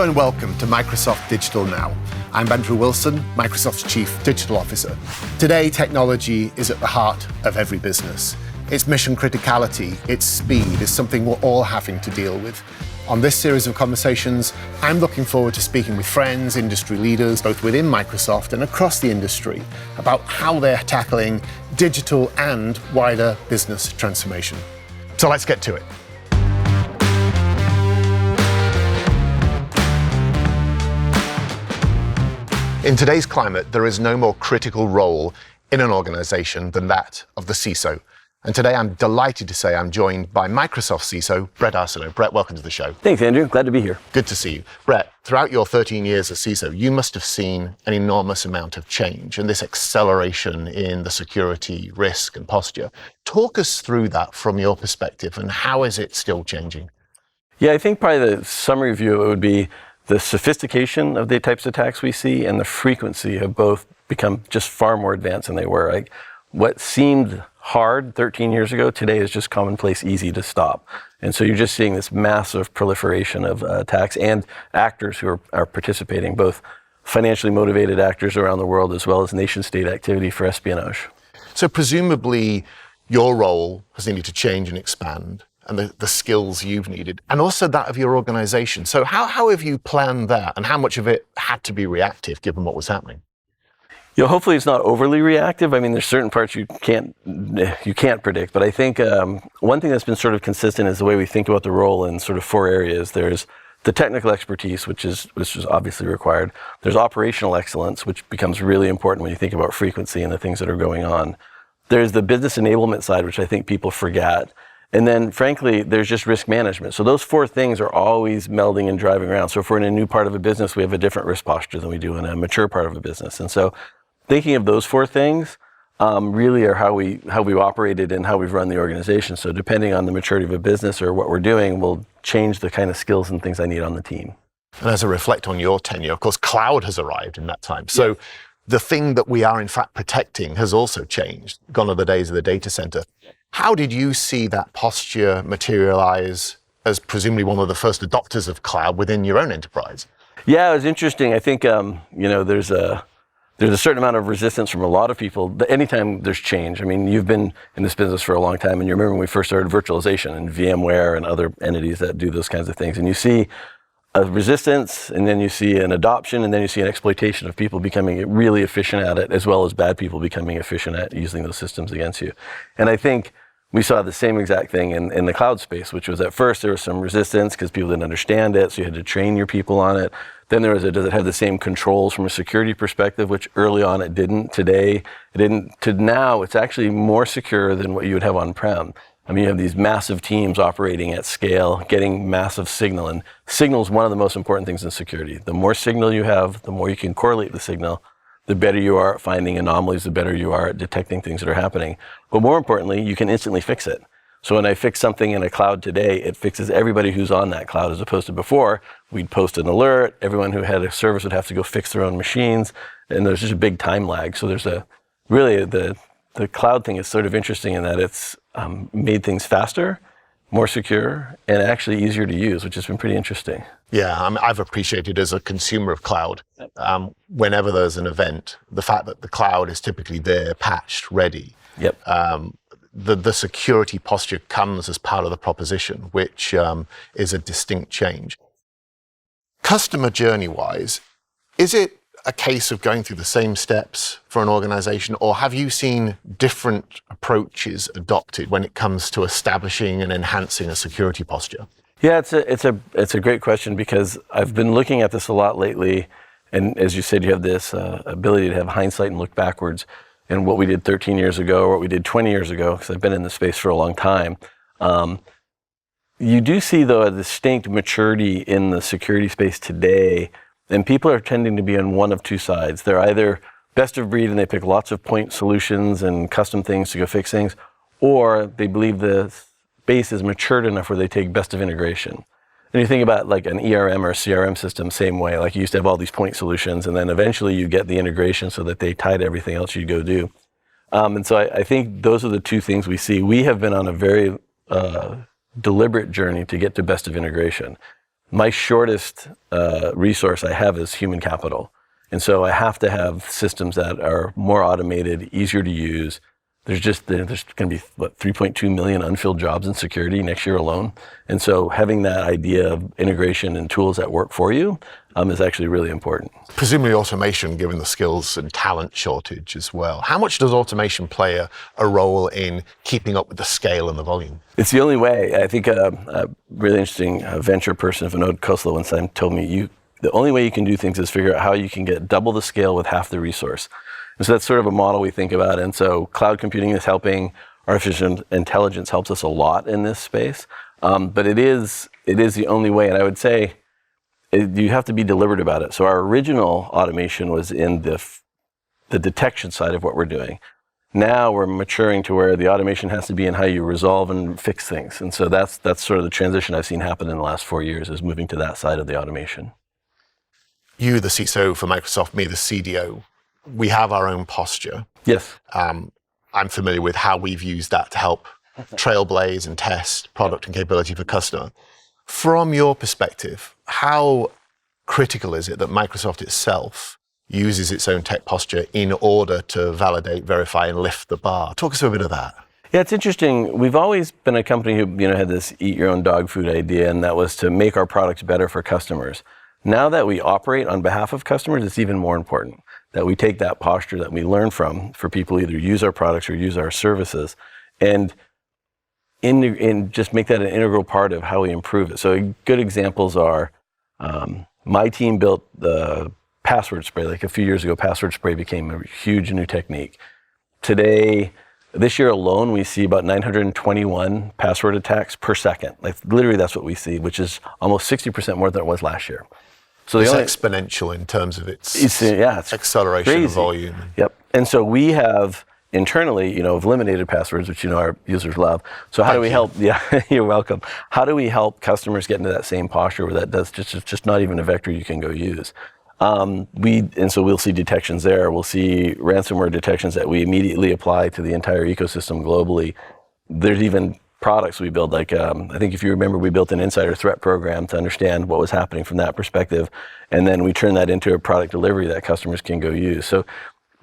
Hello and welcome to Microsoft Digital Now. I'm Andrew Wilson, Microsoft's Chief Digital Officer. Today, technology is at the heart of every business. Its mission criticality, its speed is something we're all having to deal with. On this series of conversations, I'm looking forward to speaking with friends, industry leaders, both within Microsoft and across the industry, about how they're tackling digital and wider business transformation. So let's get to it. In today's climate, there is no more critical role in an organization than that of the CISO. And today I'm delighted to say I'm joined by Microsoft CISO, Bret Arsenault. Bret, welcome to the show. Thanks, Andrew. Glad to be here. Good to see you. Bret, throughout your 13 years as CISO, you must have seen an enormous amount of change and this acceleration in the security, risk, and posture. Talk us through that from your perspective, and how is it still changing? Yeah, I think probably the summary view of it would be the sophistication of the types of attacks we see and the frequency have both become just far more advanced than they were. Like, what seemed hard 13 years ago, today is just commonplace, easy to stop. And so you're just seeing this massive proliferation of attacks and actors who are participating, both financially motivated actors around the world as well as nation-state activity for espionage. So presumably your role has needed to change and expand, and the skills you've needed, and also that of your organization. So how have you planned that, and how much of it had to be reactive given what was happening? You know, hopefully it's not overly reactive. I mean, there's certain parts you can't predict, but I think one thing that's been sort of consistent is the way we think about the role in sort of four areas. There's the technical expertise, which is obviously required. There's operational excellence, which becomes really important when you think about frequency and the things that are going on. There's the business enablement side, which I think people forget. And then, frankly, there's just risk management. So those four things are always melding and driving around. So if we're in a new part of a business, we have a different risk posture than we do in a mature part of a business. And so thinking of those four things really are how we operated and how we've run the organization. So depending on the maturity of a business or what we're doing, will change the kind of skills and things I need on the team. And as I reflect on your tenure, of course, cloud has arrived in that time. So the thing that we are in fact protecting has also changed. Gone are the days of the data center. How did you see that posture materialize as presumably one of the first adopters of cloud within your own enterprise? Yeah, it was interesting. I think there's a certain amount of resistance from a lot of people anytime there's change. I mean, you've been in this business for a long time, and you remember when we first started virtualization and VMware and other entities that do those kinds of things, and you see a resistance, and then you see an adoption, and then you see an exploitation of people becoming really efficient at it, as well as bad people becoming efficient at using those systems against you. And I think we saw the same exact thing in the cloud space, which was at first there was some resistance because people didn't understand it, so you had to train your people on it. Then there was does it have the same controls from a security perspective, which early on it didn't. Today, it didn't. To now, it's actually more secure than what you would have on-prem. I mean, you have these massive teams operating at scale, getting massive signal, and signal is one of the most important things in security. The more signal you have, the more you can correlate the signal, the better you are at finding anomalies, the better you are at detecting things that are happening. But more importantly, you can instantly fix it. So when I fix something in a cloud today, it fixes everybody who's on that cloud, as opposed to before, we'd post an alert, everyone who had a service would have to go fix their own machines, and there's just a big time lag. So there's the cloud thing is sort of interesting in that it's made things faster, more secure, and actually easier to use, which has been pretty interesting. Yeah, I've appreciated as a consumer of cloud, whenever there's an event, the fact that the cloud is typically there, patched, ready. Yep. The security posture comes as part of the proposition, which is a distinct change. Customer journey-wise, is it a case of going through the same steps for an organization, or have you seen different approaches adopted when it comes to establishing and enhancing a security posture? Yeah, it's a great question, because I've been looking at this a lot lately, and as you said, you have this ability to have hindsight and look backwards. And what we did 13 years ago, or what we did 20 years ago, because I've been in the space for a long time, you do see, though, a distinct maturity in the security space today, and people are tending to be on one of two sides. They're either best of breed and they pick lots of point solutions and custom things to go fix things, or they believe the space is matured enough where they take best of integration. And you think about like an ERM or a CRM system, same way. Like you used to have all these point solutions, and then eventually you get the integration so that they tie to everything else you go do. And so I think those are the two things we see. We have been on a very deliberate journey to get to best of integration. my shortest resource I have is human capital. And so I have to have systems that are more automated, easier to use. There's going to be, 3.2 million unfilled jobs in security next year alone. And so having that idea of integration and tools that work for you is actually really important. Presumably automation, given the skills and talent shortage as well. How much does automation play a role in keeping up with the scale and the volume? It's the only way. I think a really interesting venture person, Vinod Khosla, one time told me, the only way you can do things is figure out how you can get double the scale with half the resource. And so that's sort of a model we think about. And so cloud computing is helping. Artificial intelligence helps us a lot in this space. But it is the only way. And I would say you have to be deliberate about it. So our original automation was in the detection side of what we're doing. Now we're maturing to where the automation has to be in how you resolve and fix things. And so that's sort of the transition I've seen happen in the last 4 years, is moving to that side of the automation. You, the CISO for Microsoft, me, the CDO, we have our own posture. Yes. I'm familiar with how we've used that to help trailblaze and test product and capability for customer. From your perspective, how critical is it that Microsoft itself uses its own tech posture in order to validate, verify, and lift the bar? Talk us through a bit of that. Yeah, it's interesting. We've always been a company who had this eat your own dog food idea, and that was to make our products better for customers. Now that we operate on behalf of customers, it's even more important that we take that posture that we learn from for people who either use our products or use our services, and just make that an integral part of how we improve it. So good examples are, my team built the password spray. Like a few years ago, password spray became a huge new technique. Today, this year alone, we see about 921 password attacks per second. Like literally that's what we see, which is almost 60% more than it was last year. So it's exponential in terms of its acceleration crazy. And volume. Yep. And so we have internally, eliminated passwords, which our users love. So how do we help? Yeah, you're welcome. How do we help customers get into that same posture where that's just not even a vector you can go use? And so we'll see detections there. We'll see ransomware detections that we immediately apply to the entire ecosystem globally. There's even products we build, like I think if you remember, we built an insider threat program to understand what was happening from that perspective, and then we turn that into a product delivery that customers can go use. So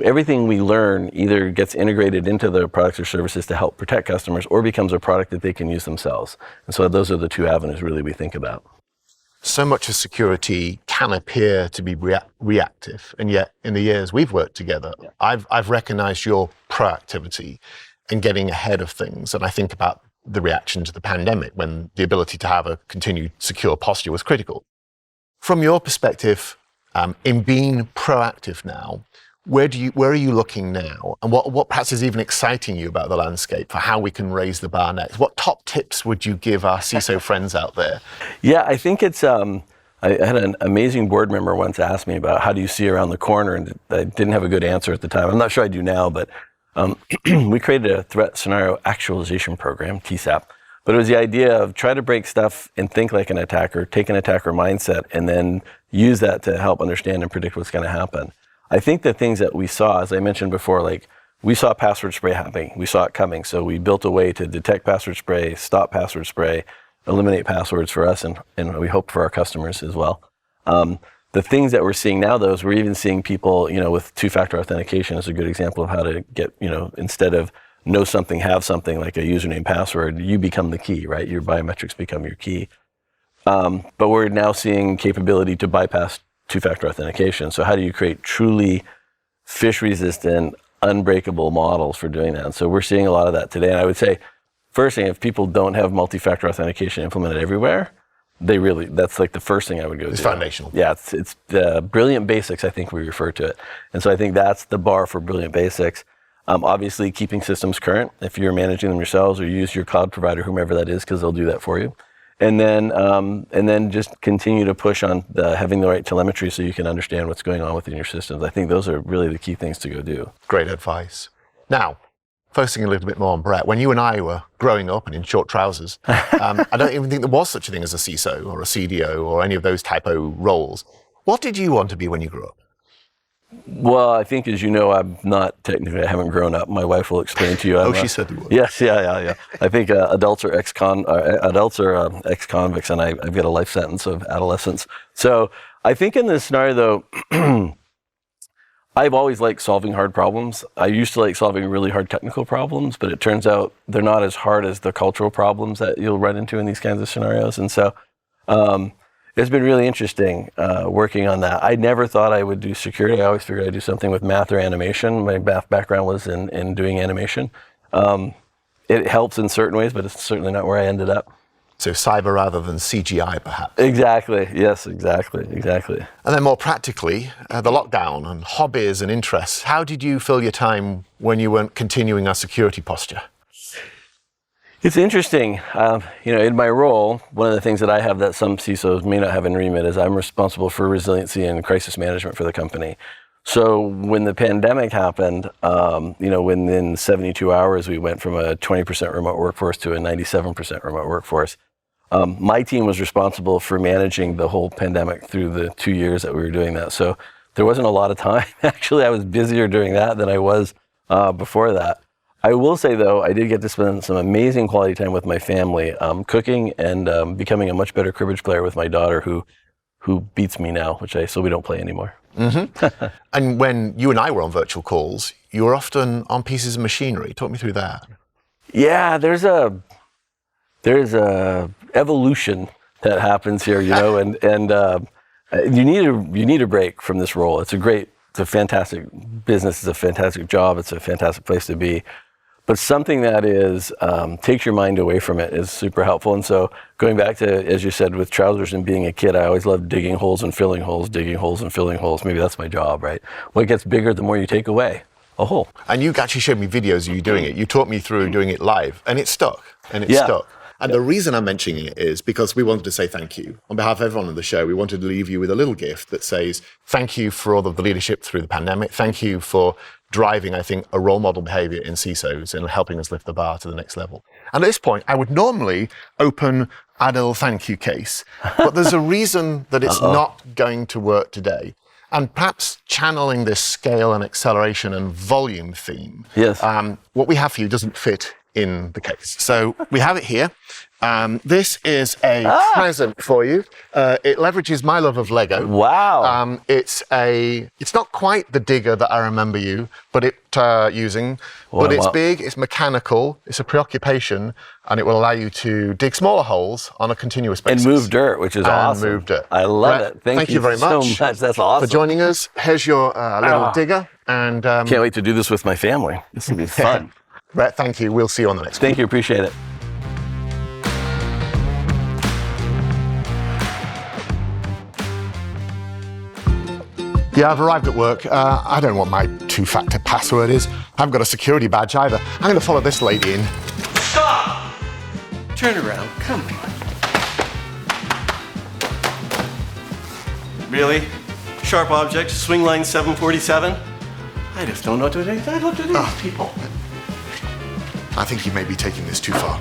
everything we learn either gets integrated into the products or services to help protect customers, or becomes a product that they can use themselves. And so those are the two avenues really we think about. So much of security can appear to be reactive, and yet in the years we've worked together, I've recognized your proactivity and getting ahead of things. And I think about the reaction to the pandemic, when the ability to have a continued secure posture was critical. From your perspective, in being proactive now, where are you looking now? And what perhaps is even exciting you about the landscape for how we can raise the bar next? What top tips would you give our CISO friends out there? Yeah, I think it's, I had an amazing board member once ask me about how do you see around the corner, and I didn't have a good answer at the time. I'm not sure I do now, but we created a threat scenario actualization program, TSAP. But it was the idea of try to break stuff and think like an attacker, take an attacker mindset, and then use that to help understand and predict what's going to happen. I think the things that we saw, as I mentioned before, like we saw password spray happening. We saw it coming. So we built a way to detect password spray, stop password spray, eliminate passwords for us, and we hope for our customers as well. The things that we're seeing now, though, is we're even seeing people, with two-factor authentication is a good example of how to get, instead of know something, have something like a username, password, you become the key, right? Your biometrics become your key. But we're now seeing capability to bypass two-factor authentication. So how do you create truly phish-resistant, unbreakable models for doing that? And so we're seeing a lot of that today. And I would say, first thing, if people don't have multi-factor authentication implemented everywhere, that's like the first thing I would go do. It's foundational. Yeah, it's the brilliant basics, I think we refer to it. And so I think that's the bar for brilliant basics. Obviously, keeping systems current, if you're managing them yourselves, or use your cloud provider, whomever that is, because they'll do that for you. And then just continue to push on having the right telemetry so you can understand what's going on within your systems. I think those are really the key things to go do. Great advice. Now, focusing a little bit more on Bret, when you and I were growing up and in short trousers, I don't even think there was such a thing as a CISO or a CDO or any of those typo roles. What did you want to be when you grew up? Well, I think, as you know, I'm not technically, I haven't grown up. My wife will explain to you. She said you would. Yes, yeah. I think adults are ex-convicts, and I've got a life sentence of adolescence. So I think in this scenario, though, I've always liked solving hard problems. I used to like solving really hard technical problems, but it turns out they're not as hard as the cultural problems that you'll run into in these kinds of scenarios. And so it's been really interesting working on that. I never thought I would do security. I always figured I'd do something with math or animation. My math background was in doing animation. It helps in certain ways, but it's certainly not where I ended up. So cyber rather than CGI, perhaps. Exactly. Yes, exactly. And then more practically, the lockdown and hobbies and interests. How did you fill your time when you weren't continuing our security posture? It's interesting. In my role, one of the things that I have that some CISOs may not have in remit is I'm responsible for resiliency and crisis management for the company. So when the pandemic happened, within 72 hours, we went from a 20% remote workforce to a 97% remote workforce. My team was responsible for managing the whole pandemic through the 2 years that we were doing that. So there wasn't a lot of time. Actually, I was busier doing that than I was before that. I will say, though, I did get to spend some amazing quality time with my family, cooking and becoming a much better cribbage player with my daughter, who beats me now, so we don't play anymore. Mm-hmm. And when you and I were on virtual calls, you were often on pieces of machinery. Talk me through that. Yeah, there's a evolution that happens here, and you need a break from this role. It's a fantastic business. It's a fantastic job. It's a fantastic place to be. But something that takes your mind away from it is super helpful. And so going back to, as you said, with trousers and being a kid, I always loved digging holes and filling holes, digging holes and filling holes. Maybe that's my job, right? What gets bigger, the more you take away a hole. And you actually showed me videos of you doing it. You taught me through doing it live, and it stuck, stuck. And the reason I'm mentioning it is because we wanted to say thank you. On behalf of everyone on the show, we wanted to leave you with a little gift that says, thank you for all of the leadership through the pandemic. Thank you for driving, I think, a role model behavior in CISOs and helping us lift the bar to the next level. And at this point, I would normally open a little thank you case, but there's a reason that it's not going to work today. And perhaps channeling this scale and acceleration and volume theme, yes. What we have for you doesn't fit in the case. So we have it here. This is a present for you. It leverages my love of Lego. Wow. It's not quite the digger that I remember you, using, but it's big, it's mechanical, it's a preoccupation, and it will allow you to dig smaller holes on a continuous basis. And move dirt, which is awesome. Move dirt. I love it. Thank you very much. So much. That's awesome. For joining us. Here's your little digger. And can't wait to do this with my family. This will be fun. Bret, thank you. We'll see you on the next one. Thank you. Appreciate it. Yeah, I've arrived at work. I don't know what my two-factor password is. I haven't got a security badge either. I'm going to follow this lady in. Stop! Turn around. Come on. Really? Sharp object, swing line 747? I just don't know what to do. I don't do these people. I think you may be taking this too far.